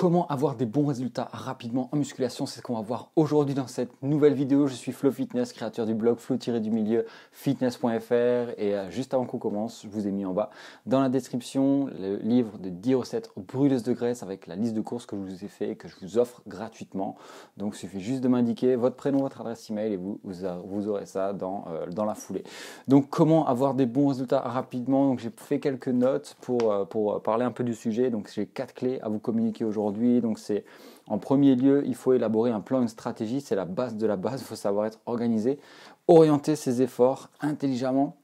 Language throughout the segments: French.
Comment avoir des bons résultats rapidement en musculation, c'est ce qu'on va voir aujourd'hui dans cette nouvelle vidéo. Je suis Flo Fitness, créateur du blog flow-du-milieu fitness.fr et juste avant qu'on commence, je vous ai mis en bas dans la description le livre de 10 recettes brûleuses de graisse avec la liste de courses que je vous ai fait et que je vous offre gratuitement. Donc il suffit juste de m'indiquer votre prénom, votre adresse email et vous aurez ça dans la foulée. Donc comment avoir des bons résultats rapidement. Donc j'ai fait quelques notes pour parler un peu du sujet. Donc j'ai 4 clés à vous communiquer aujourd'hui. Donc c'est en premier lieu, il faut élaborer un plan, une stratégie, c'est la base de la base, il faut savoir être organisé, orienter ses efforts intelligemment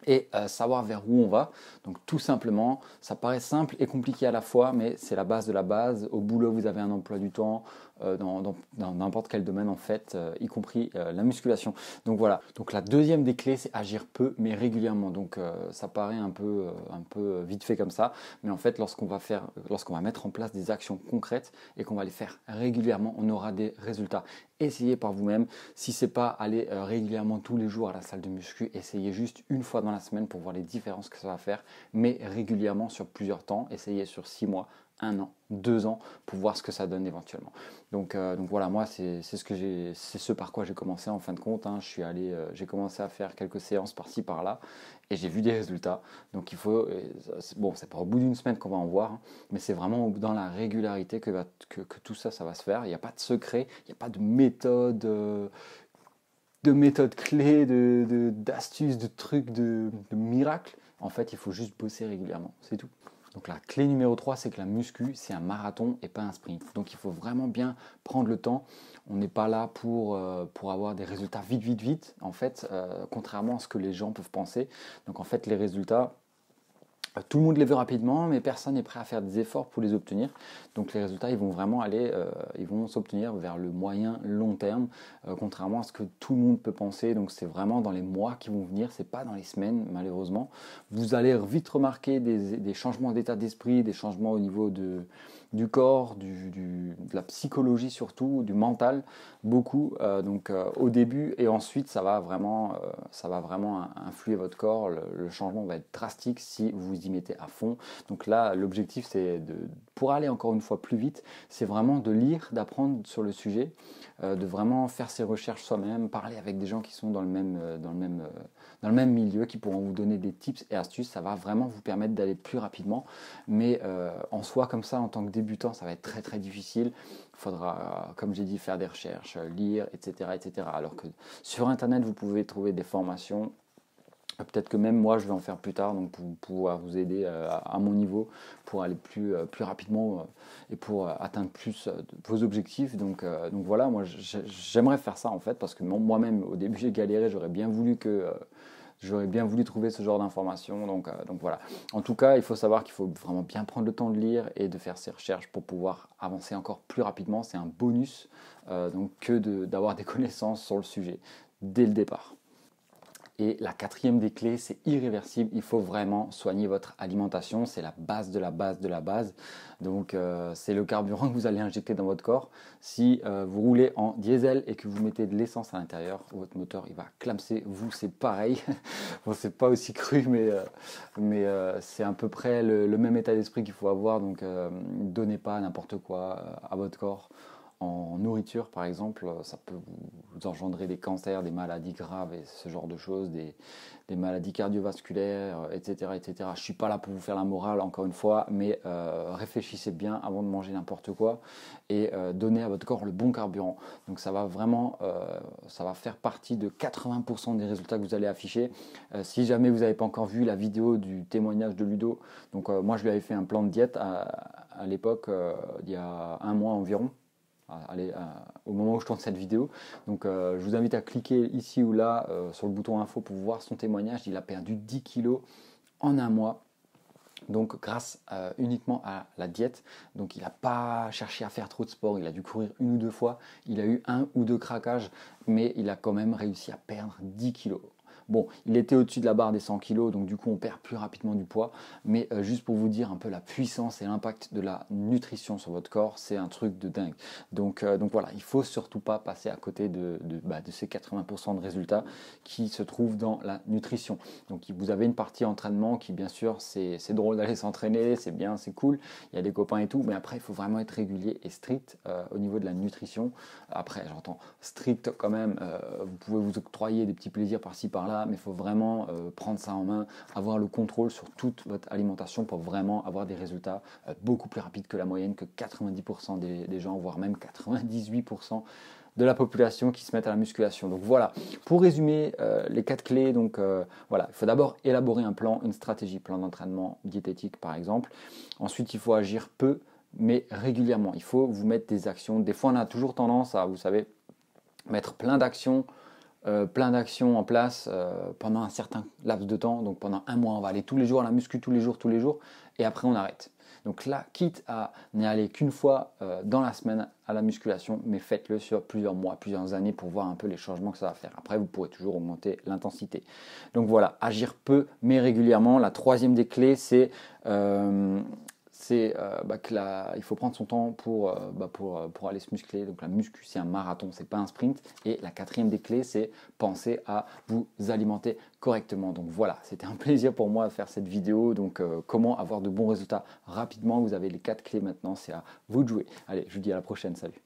et savoir vers où on va. Donc tout simplement, ça paraît simple et compliqué à la fois, mais c'est la base de la base. Au boulot, vous avez un emploi du temps dans n'importe quel domaine en fait, y compris la musculation. Donc voilà. Donc la deuxième des clés, c'est agir peu mais régulièrement. Donc ça paraît un peu vite fait comme ça, mais en fait lorsqu'on va mettre en place des actions concrètes et qu'on va les faire régulièrement, on aura des résultats. Essayez par vous-même. Si c'est pas aller régulièrement tous les jours à la salle de muscu, essayez juste une fois dans la semaine pour voir les différences que ça va faire, mais régulièrement sur plusieurs temps. Essayez sur 6 mois, 1 an, 2 ans pour voir ce que ça donne éventuellement. Donc voilà, moi c'est ce par quoi j'ai commencé en fin de compte. J'ai commencé à faire quelques séances par-ci par-là et j'ai vu des résultats. Donc il faut, bon, c'est pas au bout d'une semaine qu'on va en voir, hein, mais c'est vraiment dans la régularité que tout ça va se faire. Il n'y a pas de secret, il n'y a pas de méthode. De méthodes clés, d'astuces, de trucs, de miracles. En fait, il faut juste bosser régulièrement, c'est tout. Donc la clé numéro 3, c'est que la muscu, c'est un marathon et pas un sprint. Donc il faut vraiment bien prendre le temps. On n'est pas là pour avoir des résultats vite. En fait, contrairement à ce que les gens peuvent penser. Donc en fait, les résultats, tout le monde les veut rapidement, mais personne n'est prêt à faire des efforts pour les obtenir. Donc les résultats, ils vont vraiment ils vont s'obtenir vers le moyen long terme, contrairement à ce que tout le monde peut penser. Donc c'est vraiment dans les mois qui vont venir, c'est pas dans les semaines malheureusement. Vous allez vite remarquer des changements d'état d'esprit, des changements au niveau du corps, de la psychologie surtout, du mental, beaucoup. Au début et ensuite ça va vraiment influer votre corps. Le changement va être drastique si vous y mettez à fond. Donc là, l'objectif, c'est pour aller encore une fois plus vite, c'est vraiment de lire, d'apprendre sur le sujet, de vraiment faire ses recherches soi-même, parler avec des gens qui sont dans le même milieu, qui pourront vous donner des tips et astuces. Ça va vraiment vous permettre d'aller plus rapidement. Mais en soi, comme ça, en tant que débutant, ça va être très très difficile. Il faudra, comme j'ai dit, faire des recherches, lire, etc. Alors que sur Internet, vous pouvez trouver des formations. Peut-être que même moi je vais en faire plus tard, donc pour pouvoir vous aider à mon niveau pour aller plus rapidement et pour atteindre plus vos objectifs. Donc voilà, moi j'aimerais faire ça en fait, parce que moi-même au début j'ai galéré, j'aurais bien voulu trouver ce genre d'informations. Donc voilà. En tout cas, il faut savoir qu'il faut vraiment bien prendre le temps de lire et de faire ses recherches pour pouvoir avancer encore plus rapidement. C'est un bonus que d'avoir des connaissances sur le sujet dès le départ. Et la quatrième des clés, c'est irréversible. Il faut vraiment soigner votre alimentation. C'est la base de la base de la base. Donc, c'est le carburant que vous allez injecter dans votre corps. Si vous roulez en diesel et que vous mettez de l'essence à l'intérieur, votre moteur, il va clamser. Vous, c'est pareil. Bon, c'est pas aussi cru, mais c'est à peu près le même état d'esprit qu'il faut avoir. Donc, ne donnez pas n'importe quoi à votre corps. En nourriture, par exemple, ça peut vous engendrer des cancers, des maladies graves et ce genre de choses, des maladies cardiovasculaires, etc. Je ne suis pas là pour vous faire la morale, encore une fois, mais réfléchissez bien avant de manger n'importe quoi et donnez à votre corps le bon carburant. Donc ça va vraiment, ça va faire partie de 80% des résultats que vous allez afficher. Si jamais vous n'avez pas encore vu la vidéo du témoignage de Ludo, donc moi je lui avais fait un plan de diète à l'époque, il y a 1 mois environ. Au moment où je tourne cette vidéo. Donc je vous invite à cliquer ici ou là sur le bouton info pour voir son témoignage. Il a perdu 10 kilos en 1 mois. Donc grâce uniquement à la diète. Donc il n'a pas cherché à faire trop de sport, il a dû courir 1 ou 2 fois, il a eu 1 ou 2 craquages, mais il a quand même réussi à perdre 10 kilos. Bon, il était au-dessus de la barre des 100 kg, donc du coup on perd plus rapidement du poids, mais juste pour vous dire un peu la puissance et l'impact de la nutrition sur votre corps, c'est un truc de dingue. Donc voilà, il faut surtout pas passer à côté de ces 80% de résultats qui se trouvent dans la nutrition. Donc vous avez une partie entraînement qui, bien sûr, c'est drôle d'aller s'entraîner, c'est bien, c'est cool, il y a des copains et tout, mais après il faut vraiment être régulier et strict au niveau de la nutrition. Après j'entends strict quand même, vous pouvez vous octroyer des petits plaisirs par-ci par-là, mais il faut vraiment prendre ça en main, avoir le contrôle sur toute votre alimentation pour vraiment avoir des résultats beaucoup plus rapides que la moyenne, que 90% des gens, voire même 98% de la population qui se mettent à la musculation. Donc voilà, pour résumer les 4 clés, donc voilà, il faut d'abord élaborer un plan, une stratégie, plan d'entraînement diététique par exemple. Ensuite, il faut agir peu, mais régulièrement. Il faut vous mettre des actions. Des fois, on a toujours tendance à, vous savez, mettre plein d'actions en place pendant un certain laps de temps. Donc pendant un mois, on va aller tous les jours à la muscu, tous les jours, et après on arrête. Donc là, quitte à n'y aller qu'une fois dans la semaine à la musculation, mais faites-le sur plusieurs mois, plusieurs années pour voir un peu les changements que ça va faire. Après, vous pourrez toujours augmenter l'intensité. Donc voilà, agir peu mais régulièrement. La troisième des clés, c'est il faut prendre son temps pour aller se muscler. Donc la muscu, c'est un marathon, c'est pas un sprint. Et la quatrième des clés, c'est penser à vous alimenter correctement. Donc voilà, c'était un plaisir pour moi de faire cette vidéo. Donc comment avoir de bons résultats rapidement. Vous avez les 4 clés maintenant, c'est à vous de jouer. Allez, je vous dis à la prochaine, salut.